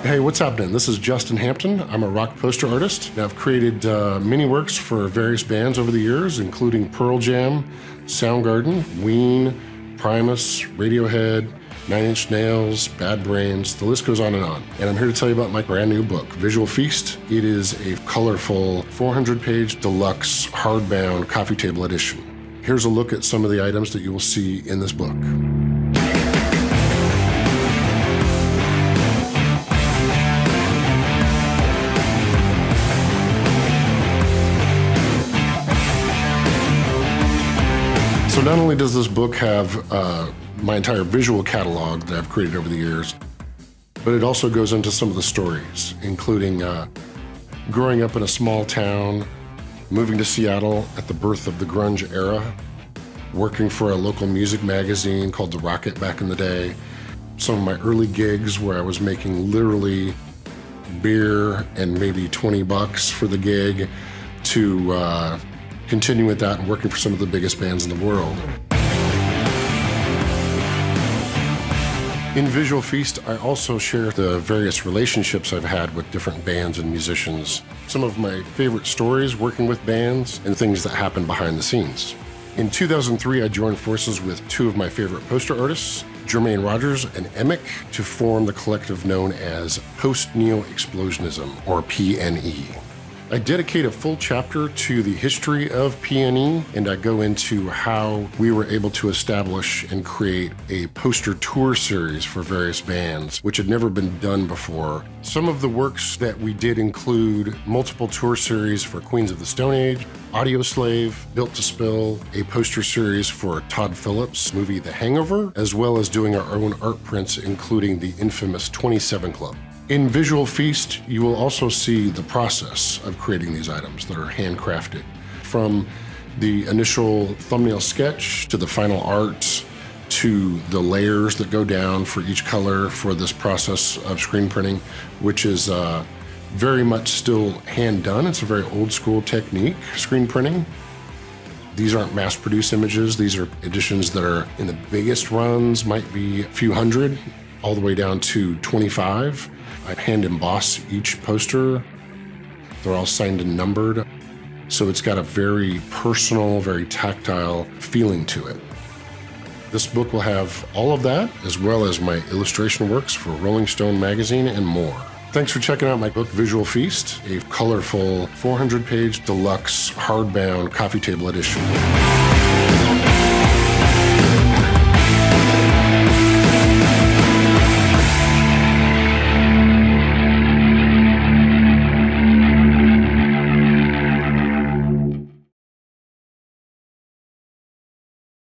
Hey, what's happening? This is Justin Hampton. I'm a rock poster artist. I've created many works for various bands over the years, including Pearl Jam, Soundgarden, Ween, Primus, Radiohead, Nine Inch Nails, Bad Brains, the list goes on. And I'm here to tell you about my brand new book, Visual Feast. It is a colorful 400-page deluxe hardbound coffee table edition. Here's a look at some of the items that you will see in this book. So not only does this book have my entire visual catalog that I've created over the years, but it also goes into some of the stories, including growing up in a small town, moving to Seattle at the birth of the grunge era, working for a local music magazine called The Rocket back in the day, some of my early gigs where I was making literally beer and maybe 20 bucks for the gig, to continuing with that and working for some of the biggest bands in the world. In Visual Feast, I also share the various relationships I've had with different bands and musicians, some of my favorite stories working with bands, and things that happen behind the scenes. In 2003, I joined forces with two of my favorite poster artists, Jermaine Rogers and Emic, to form the collective known as Post-Neo-Explosionism, or PNE. I dedicate a full chapter to the history of PNE, and I go into how we were able to establish and create a poster tour series for various bands, which had never been done before. Some of the works that we did include multiple tour series for Queens of the Stone Age, Audioslave, Built to Spill, a poster series for Todd Phillips' movie The Hangover, as well as doing our own art prints, including the infamous 27 Club. In Visual Feast, you will also see the process of creating these items that are handcrafted, from the initial thumbnail sketch to the final art to the layers that go down for each color for this process of screen printing, which is very much still hand done. It's a very old school technique, screen printing. These aren't mass-produced images. These are editions that are in the biggest runs, might be a few hundred, all the way down to 25. I hand emboss each poster. They're all signed and numbered. So it's got a very personal, very tactile feeling to it. This book will have all of that, as well as my illustration works for Rolling Stone magazine and more. Thanks for checking out my book, Visual Feast, a colorful 400-page deluxe hardbound coffee table edition.